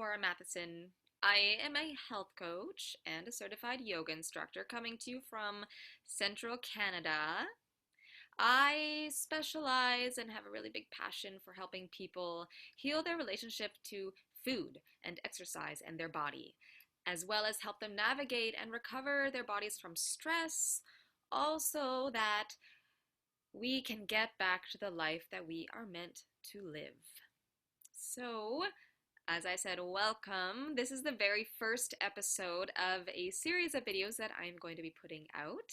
Cora Matheson. I am a health coach and a certified yoga instructor coming to you from Central Canada. I specialize and have a really big passion for helping people heal their relationship to food and exercise and their body, as well as help them navigate and recover their bodies from stress, also that we can get back to the life that we are meant to live. So, as I said, welcome. This is the very first episode of a series of videos that I'm going to be putting out.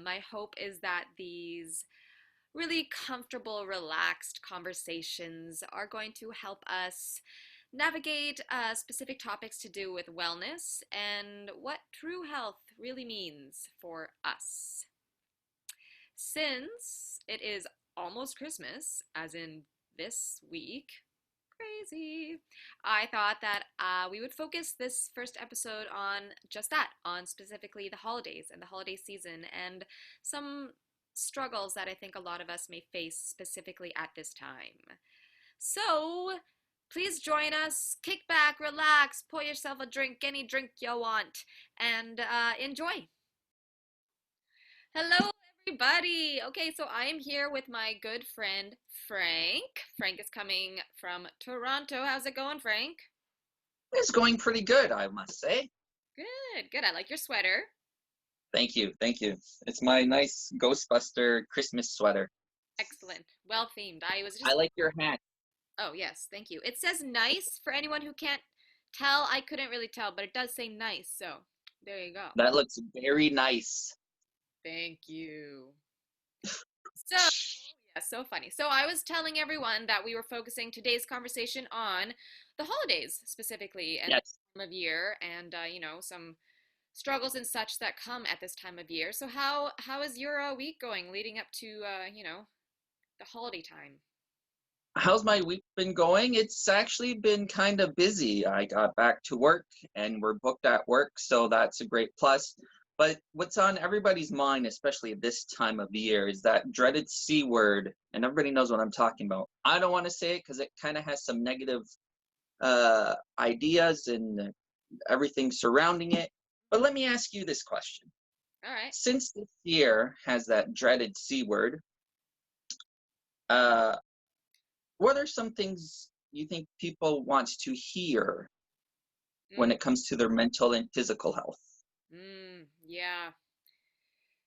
My hope is that these really comfortable, relaxed conversations are going to help us navigate specific topics to do with wellness and what true health really means for us. Since it is almost Christmas, as in this week, crazy. I thought that we would focus this first episode on just that, on specifically the holidays and the holiday season and some struggles that I think a lot of us may face specifically at this time. So, please join us, kick back, relax, pour yourself a drink, any drink you want, and enjoy. Hello, everybody. Okay, so I am here with my good friend Frank. Frank is coming from Toronto. How's it going, Frank? It's going pretty good, I must say. Good, good. I like your sweater. Thank you, thank you. It's my nice Ghostbuster Christmas sweater. Excellent. Well themed. I was I just, like your hat. oh, yes, thank you. It says nice for anyone who can't tell. I couldn't really tell, but it does say nice. So there you go. That looks very nice. Thank you. So, yeah, so funny. So, I was telling everyone that we were focusing today's conversation on the holidays specifically and the Yes. time of year and, some struggles and such that come at this time of year. So, how is your week going leading up to, the holiday time? How's my week been going? It's actually been kind of busy. I got back to work and we're booked at work, so that's a great plus. But what's on everybody's mind, especially at this time of the year, is that dreaded C word, and everybody knows what I'm talking about. I don't want to say it because it kind of has some negative ideas and everything surrounding it. But let me ask you this question. All right. Since this year has that dreaded C word, uh, what are some things you think people want to hear when Mm, it comes to their mental and physical health yeah.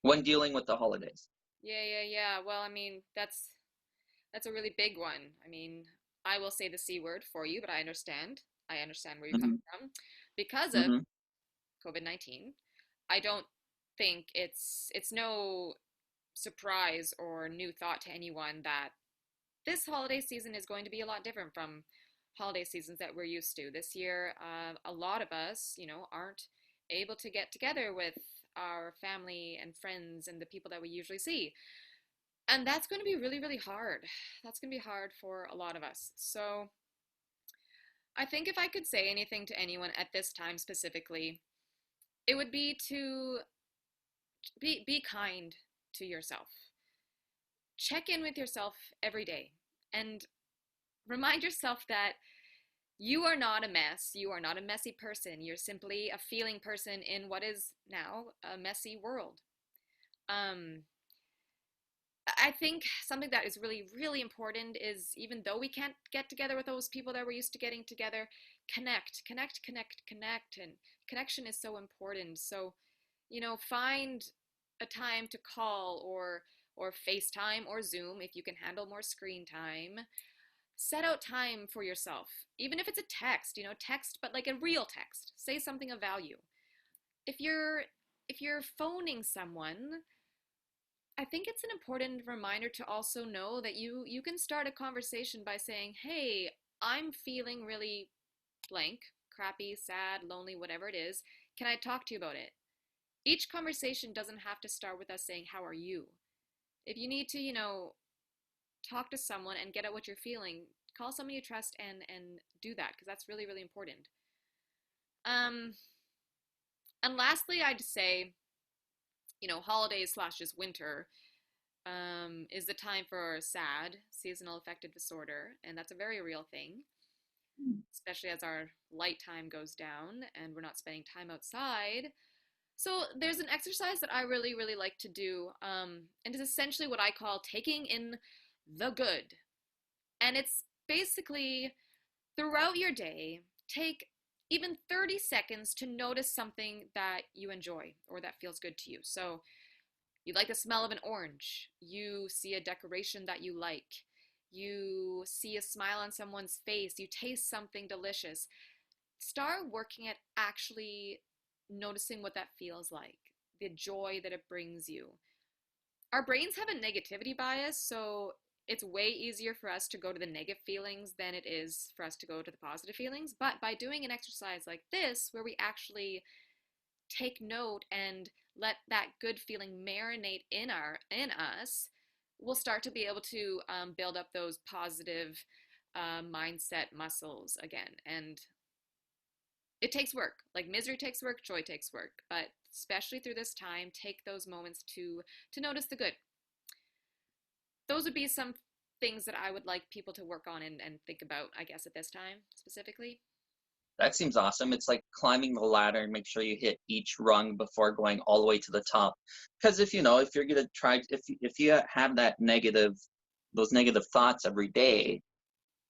when dealing with the holidays? Yeah. Well, I mean, that's a really big one. I mean, I will say the C word for you, but I understand. I understand where you're coming Hmm. from. Because of Hmm. COVID-19, I don't think it's no surprise or new thought to anyone that this holiday season is going to be a lot different from holiday seasons that we're used to. This year, a lot of us, aren't able to get together with our family and friends and the people that we usually see. And that's going to be really, really hard. That's going to be hard for a lot of us. So I think if I could say anything to anyone at this time specifically, it would be to be kind to yourself. Check in with yourself every day and remind yourself that you are not a mess. You are not a messy person. You're simply a feeling person in what is now a messy world. Um, I think something that is really, really important is even though we can't get together with those people that we're used to getting together, connect. And connection is so important. So, find a time to call or FaceTime or Zoom if you can handle more screen time. Set out time for yourself. Even if it's a text, text, but like a real text. Say something of value. If you're if you're phoning someone, I think it's an important reminder to also know that you can start a conversation by saying, "Hey, I'm feeling really blank, crappy, sad, lonely, whatever it is. Can I talk to you about it?" Each conversation doesn't have to start with us saying, "How are you?" If you need to, talk to someone and get out what you're feeling, call someone you trust and do that because that's really, really important. Um and lastly, I'd say, holidays slash just winter is the time for SAD, seasonal affective disorder, and that's a very real thing. especially as our light time goes down and we're not spending time outside. So there's an exercise that I really, really like to do, and it's essentially what I call taking in the good. And it's basically throughout your day, take even 30 seconds to notice something that you enjoy or that feels good to you. So you like the smell of an orange, you see a decoration that you like, you see a smile on someone's face, you taste something delicious. Start working at actually noticing what that feels like, the joy that it brings you. Our brains have a negativity bias, so it's way easier for us to go to the negative feelings than it is for us to go to the positive feelings. But by doing an exercise like this, where we actually take note and let that good feeling marinate in us, we'll start to be able to build up those positive mindset muscles again. And it takes work. Like misery takes work, joy takes work. But especially through this time, take those moments to notice the good. Those would be some things that I would like people to work on and think about, I guess, at this time specifically. That seems awesome. It's like climbing the ladder and make sure you hit each rung before going all the way to the top. Because if you're gonna try, if you have those negative thoughts every day,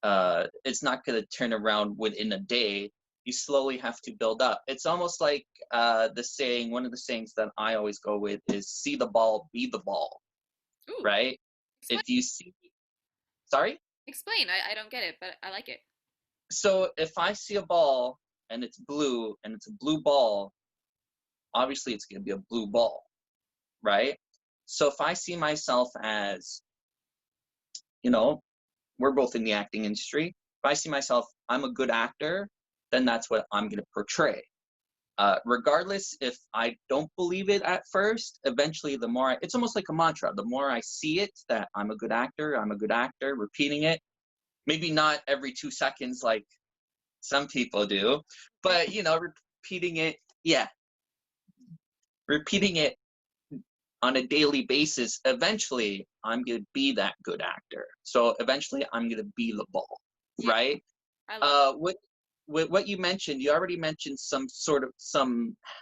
it's not gonna turn around within a day. You slowly have to build up. It's almost like the saying. One of the sayings that I always go with is "See the ball, be the ball." Ooh, Right? explain. If you see, sorry. Explain. I don't get it, but I like it. So if I see a ball and it's a blue ball, obviously it's going to be a blue ball, right? So if I see myself as, you know, we're both in the acting industry. If I see myself, I'm a good actor, then that's what I'm going to portray. Regardless if I don't believe it at first, eventually it's almost like a mantra. The more I see it, that I'm a good actor, repeating it, maybe not every 2 seconds like some people do, Right. but repeating it, yeah, repeating it on a daily basis, eventually I'm going to be that good actor. So eventually I'm going to be the ball, Yeah, right? I love Uh, what, what you mentioned, you already mentioned some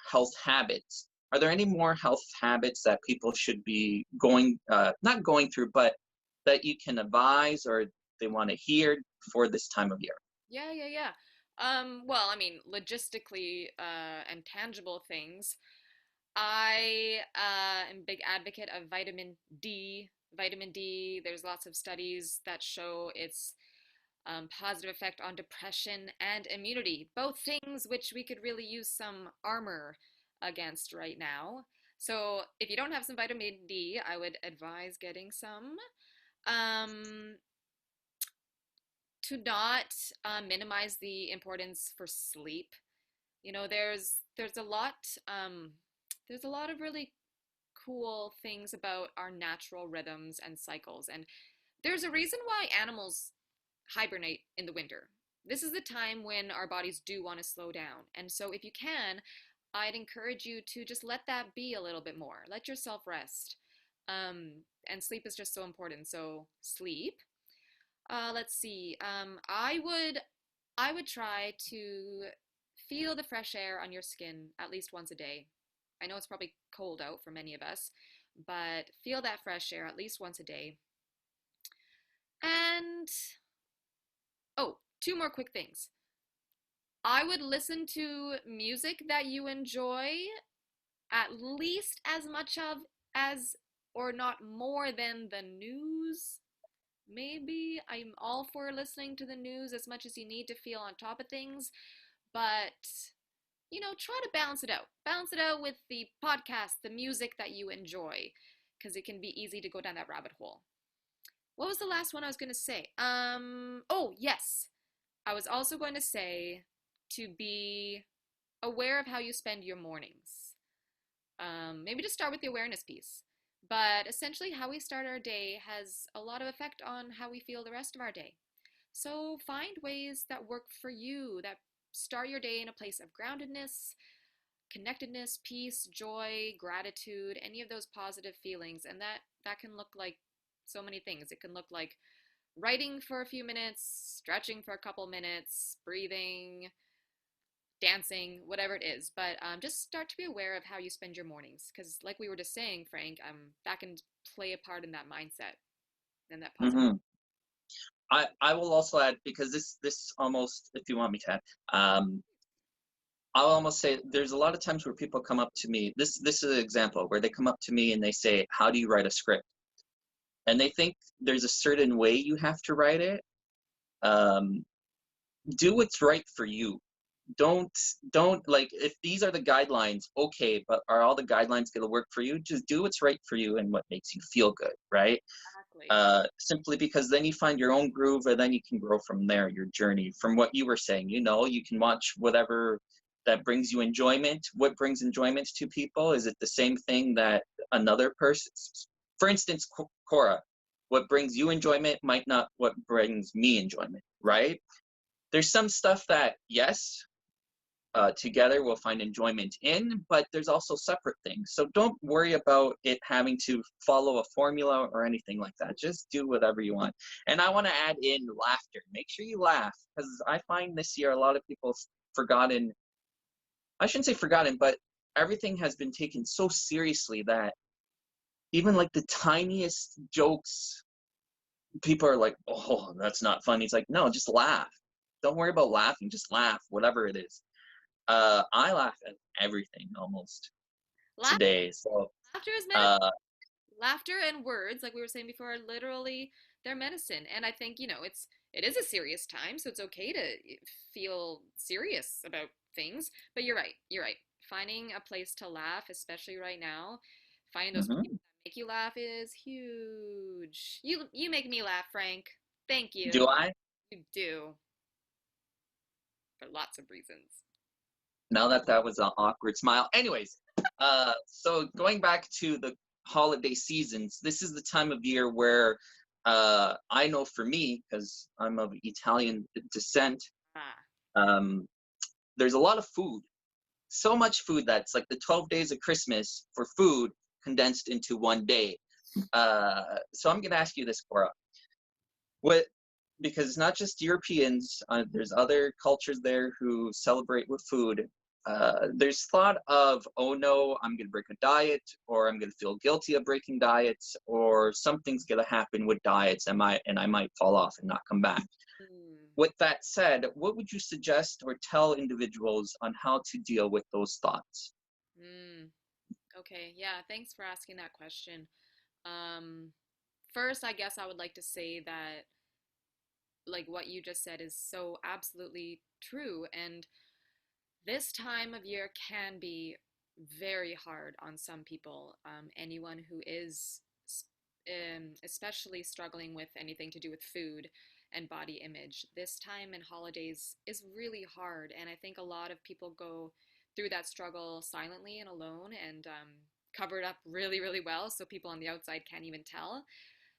health habits. Are there any more health habits that people should be not going through, but that you can advise or they want to hear for this time of year? Yeah, yeah, yeah. Well, I mean, logistically and tangible things. I am a big advocate of vitamin D. Vitamin D, there's lots of studies that show its positive effect on depression and immunity, both things which we could really use some armor against right now. So if you don't have some vitamin D, I would advise getting some. Um, to not minimize the importance for sleep. There's a lot there's a lot of really cool things about our natural rhythms and cycles, and there's a reason why animals hibernate in the winter. This is the time when our bodies do want to slow down, and so if you can, I'd encourage you to just let that be a little bit more. Let yourself rest. And sleep is just so important. So sleep. Let's see. I would try to feel the fresh air on your skin at least once a day. I know it's probably cold out for many of us, but feel that fresh air at least once a day. And oh, two more quick things. I would listen to music that you enjoy at least as much of as or not more than the news. Maybe I'm all for listening to the news as much as you need to feel on top of things, but try to balance it out. Balance it out with the podcast, the music that you enjoy, because it can be easy to go down that rabbit hole. What was the last one I was going to say? Oh, yes. I was also going to say to be aware of how you spend your mornings. Maybe just start with the awareness piece. But essentially, how we start our day has a lot of effect on how we feel the rest of our day. So find ways that work for you, that start your day in a place of groundedness, connectedness, peace, joy, gratitude, any of those positive feelings. And that can look like so many things. It can look like writing for a few minutes, stretching for a couple minutes, breathing, dancing, whatever it is. But just start to be aware of how you spend your mornings. Because, like we were just saying, Frank, that can play a part in that mindset and that positive. Hmm. I will also add, because this almost, if you want me to add, um, I'll almost say there's a lot of times where people come up to me. This is an example where they come up to me and they say, "How do you write a script?" And they think there's a certain way you have to write it. Um, do what's right for you. don't don't like, if these are the guidelines, okay, but are all the guidelines going to work for you? Just do what's right for you and what makes you feel good, right? Exactly. Simply because then you find your own groove, and then you can grow from there, your journey. From what you were saying, you can watch whatever that brings you enjoyment. What brings enjoyment to people? Is it the same thing that another person, for instance, Cora, what brings you enjoyment might not what brings me enjoyment, right? There's some stuff that, yes, together we'll find enjoyment in, but there's also separate things. So don't worry about it having to follow a formula or anything like that. Just do whatever you want. And I want to add in laughter. Make sure you laugh, because I find this year a lot of people forgotten, I shouldn't say forgotten, but everything has been taken so seriously that even like the tiniest jokes, people are like, oh, that's not funny. It's like, no, just laugh. Don't worry about laughing. Just laugh, whatever it is. I laugh at everything almost Laugh- today. So, Laughter is medicine. uh, Laughter and words, like we were saying before, are literally their medicine. And I think, it is a serious time, so it's okay to feel serious about things. But you're right. You're right. Finding a place to laugh, especially right now, finding those people mhm. that make you laugh is huge. You make me laugh, Frank. Thank you. Do I? You do for lots of reasons. Now that that was an awkward smile. Anyways, so going back to the holiday seasons, this is the time of year where I know for me, because I'm of Italian descent, Ah, um, there's a lot of food. So much food that's like the 12 days of Christmas for food condensed into one day. So I'm going to ask you this, Cora. What, because it's not just Europeans, there's other cultures there who celebrate with food. There's thought of, oh no, I'm going to break a diet, or I'm going to feel guilty of breaking diets, or something's going to happen with diets, and I might fall off and not come back. hmm. With that said, what would you suggest or tell individuals on how to deal with those thoughts? Hmm. Okay, yeah, thanks for asking that question. Um, First, I guess I would like to say that, like, what you just said is so absolutely true. And this time of year can be very hard on some people. Anyone who is especially struggling with anything to do with food and body image, this time in holidays is really hard. And I think a lot of people go through that struggle silently and alone and cover it up really, really well so people on the outside can't even tell.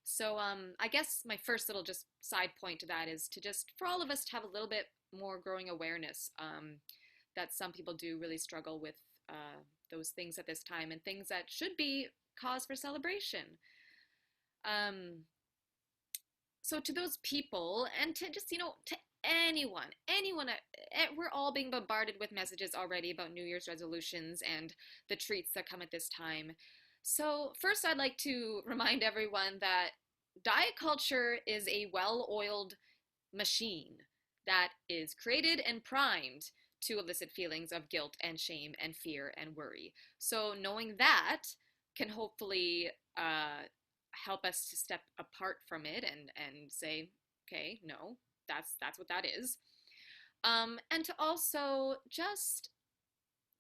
So I guess my first little just side point to that is to just for all of us to have a little bit more growing awareness that some people do really struggle with those things at this time and things that should be cause for celebration. Um, so to those people and to just to anyone, we're all being bombarded with messages already about New Year's resolutions and the treats that come at this time. So first, I'd like to remind everyone that diet culture is a well-oiled machine that is created and primed to elicit feelings of guilt and shame and fear and worry. So knowing that can hopefully help us to step apart from it and say, okay, no, that's what that is. And to also just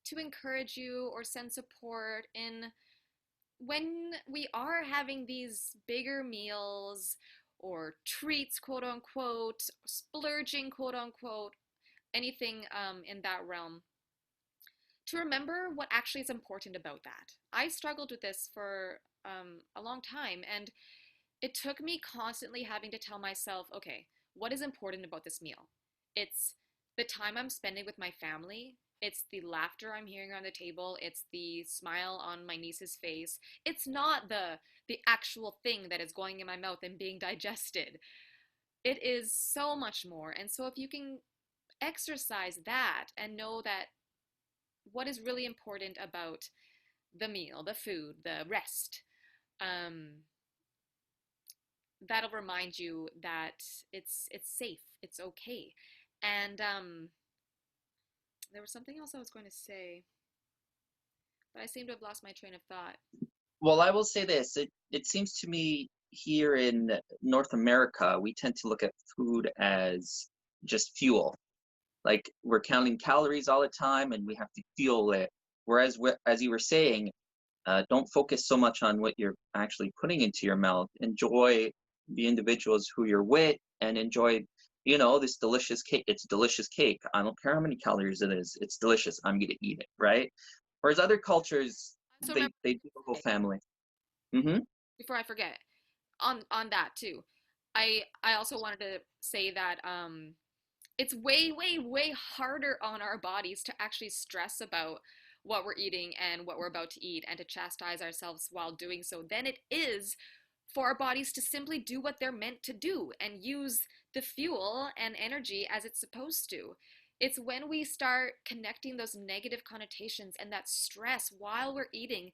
to encourage you or send support in when we are having these bigger meals or treats, quote unquote, splurging, quote unquote, anything in that realm, to remember what actually is important about that. I struggled with this for a long time, and it took me constantly having to tell myself, okay, what is important about this meal? It's the time I'm spending with my family. It's the laughter I'm hearing around the table. It's the smile on my niece's face. It's not the actual thing that is going in my mouth and being digested. it is so much more. And so if you can exercise that and know that what is really important about the meal, the food, the rest, um, that'll remind you that it's safe, it's okay. And there was something else I was going to say, but I seem to have lost my train of thought. Well, I will say this. It seems to me here in North America, we tend to look at food as just fuel. Like we're counting calories all the time and we have to fuel it. Whereas, as you were saying, don't focus so much on what you're actually putting into your mouth. Enjoy the individuals who you're with and enjoy, this delicious cake. It's delicious cake. I don't care how many calories it is. It's delicious. I'm going to eat it, right? Whereas other cultures, I also remember, they do the whole family. Mm-hmm. before I forget, on that too, I also wanted to say that it's way, way, way harder on our bodies to actually stress about what we're eating and what we're about to eat and to chastise ourselves while doing so than it is for our bodies to simply do what they're meant to do and use the fuel and energy as it's supposed to. It's when we start connecting those negative connotations and that stress while we're eating,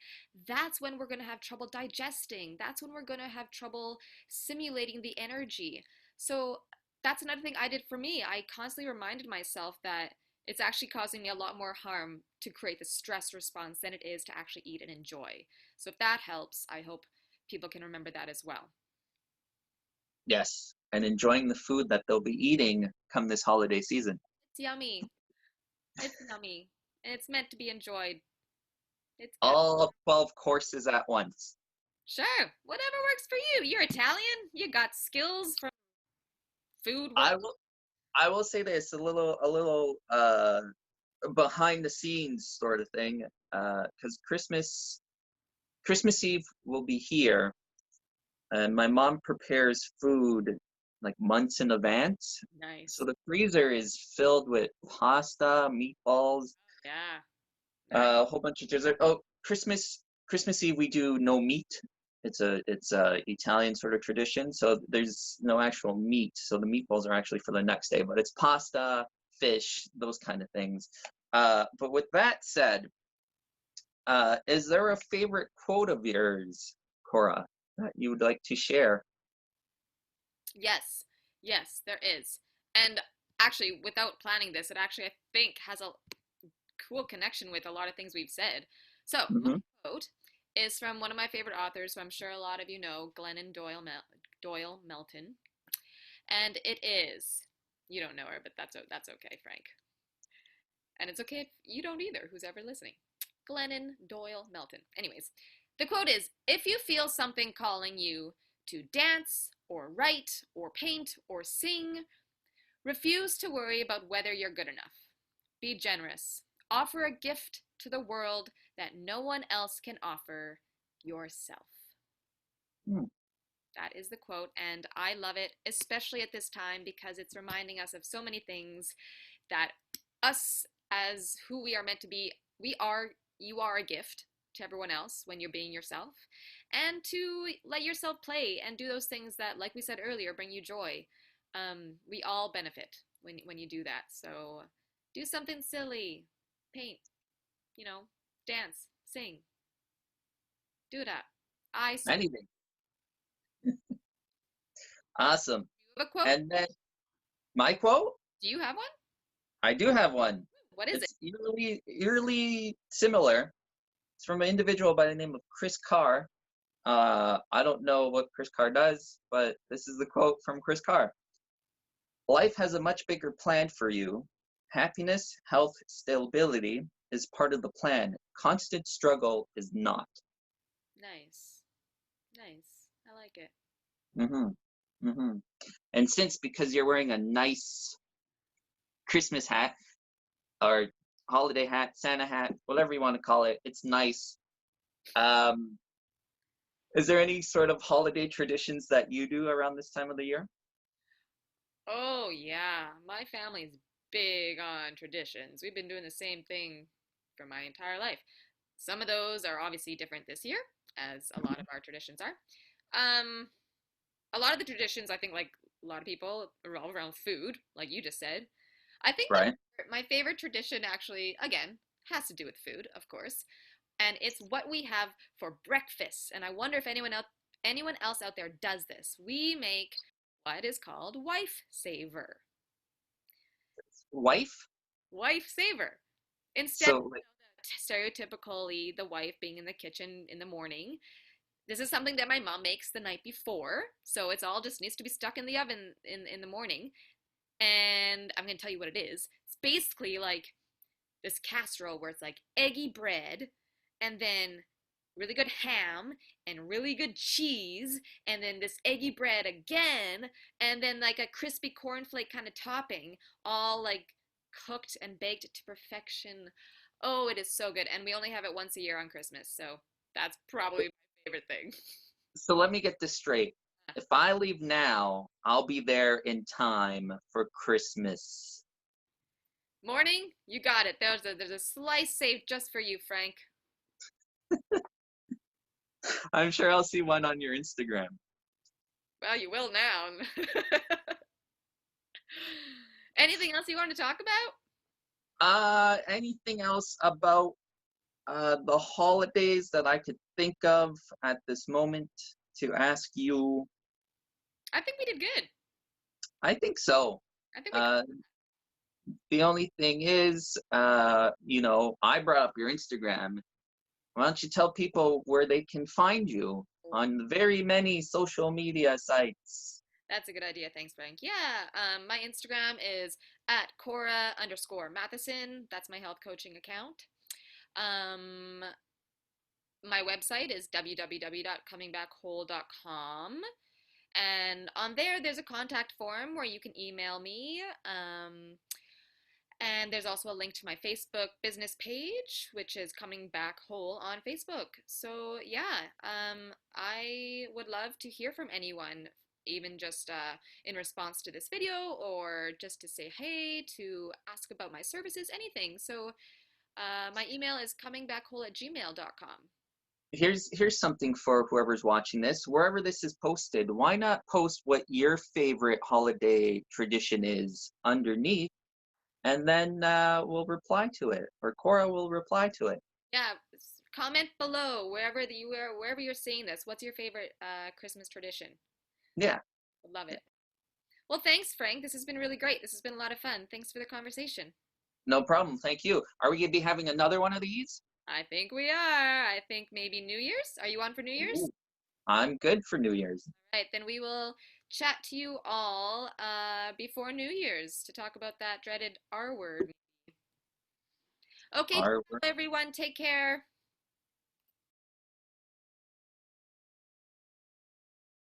that's when we're going to have trouble digesting. That's when we're going to have trouble simulating the energy. So that's another thing I did for me. I constantly reminded myself that it's actually causing me a lot more harm to create the stress response than it is to actually eat and enjoy. So if that helps, I hope people can remember that as well. Yes, and enjoying the food that they'll be eating come this holiday season. It's yummy. It's yummy. And it's meant to be enjoyed. It's good. All 12 courses at once. Sure, whatever works for you. You're Italian. You got skills from food world. I will I will say this, a little behind the scenes sort of thing, because Christmas Eve will be here, and my mom prepares food like months in advance. So Nice. the freezer is filled with pasta, meatballs, Yeah. Nice. a whole bunch of dessert. Oh, Christmas Eve we do no meat. It's a Italian sort of tradition. So there's no actual meat. So the meatballs are actually for the next day, but it's pasta, fish, those kind of things. But with that said, is there a favorite quote of yours, Cora, that you would like to share? Yes. Yes, there is. And actually, without planning this, it actually, I think, has a cool connection with a lot of things we've said. So, my Hmm. quote is from one of my favorite authors, who I'm sure a lot of you know, Glennon Doyle Melton. And it is, you don't know her, but that's okay, Frank. And it's okay if you don't either, who's ever listening. Glennon Doyle Melton. Anyways, the quote is, if you feel something calling you to dance or write or paint or sing, refuse to worry about whether you're good enough. Be generous. Offer a gift to the world that no one else can offer, yourself. That is the quote, and I love it, especially at this time because it's reminding us of so many things that us as who we are meant to be, you are a gift to everyone else when you're being yourself, and to let yourself play and do those things that, like we said earlier, bring you joy. We all benefit when you do that. So do something silly, paint, you know, dance, sing, do that. I support. Anything. Awesome. You have a quote? And then my quote, Do you have one? I do have one. What is it? It's eerily similar. It's from an individual by the name of Chris Carr. I don't know what Chris Carr does, but this is the quote from Chris Carr. Life has a much bigger plan for you. Happiness, health, stability is part of the plan. Constant struggle is not. Nice. Nice. I like it. Hmm. Hmm. And since because you're wearing a nice Christmas hat or holiday hat, Santa hat, whatever you want to call it, it's nice. Um, is there any sort of holiday traditions that you do around this time of the year? Oh, yeah. My family's big on traditions. We've been doing the same thing for my entire life. Some of those are obviously different this year, as a lot of our traditions are. Um, a lot of the traditions, I think, like a lot of people, revolve around food, like you just said. I think Right? my favorite tradition actually, again, has to do with food, of course, and it's what we have for breakfast. And I wonder if anyone else out there does this. We make what is called wife saver. Wife. Wife saver. Instead So like, of stereotypically the wife being in the kitchen in the morning, this is something that my mom makes the night before, so it's all just needs to be stuck in the oven in the morning. And I'm gonna tell you what it is. It's basically like this casserole where it's like eggy bread, and then really good ham and really good cheese, and then this eggy bread again, and then like a crispy cornflake kind of topping, all like cooked and baked to perfection. Oh, it is so good. And we only have it once a year on Christmas, so that's probably my favorite thing. so let me get this straight. If I leave now, I'll be there in time for Christmas. Morning, you got it. There's a slice saved just for you, Frank. I'm sure I'll see one on your Instagram. Well, you will now. Anything else you want to talk about? Anything else about the holidays that I could think of at this moment to ask you? I think we did good. I think so. I think we. Uh, the only thing is, I brought up your Instagram. Why don't you tell people where they can find you on the very many social media sites? That's a good idea. Thanks, Frank. Yeah, my Instagram is at Cora_Matheson. That's my health coaching account. Um, my website is www.comingbackwhole.com. And on there's a contact form where you can email me. And there's also a link to my Facebook business page, which is Coming Back Whole on Facebook. So yeah, I would love to hear from anyone, even just in response to this video, or just to say hey, to ask about my services, anything. So my email is comingbackwhole@gmail.com. Here's something for whoever's watching this. Wherever this is posted, why not post what your favorite holiday tradition is underneath, and then we'll reply to it, or Cora will reply to it. Yeah, comment below wherever you're seeing this. What's your favorite Christmas tradition? Yeah, Would love it. Well, thanks, Frank. This has been really great. This has been a lot of fun. Thanks for the conversation. no problem. Thank you. Are we gonna be having another one of these? I think we are. I think maybe New Year's. Are you on for New Year's? Ooh, I'm good for New Year's. All right, then we will chat to you all before New Year's to talk about that dreaded R word. Okay, Our everyone, take care.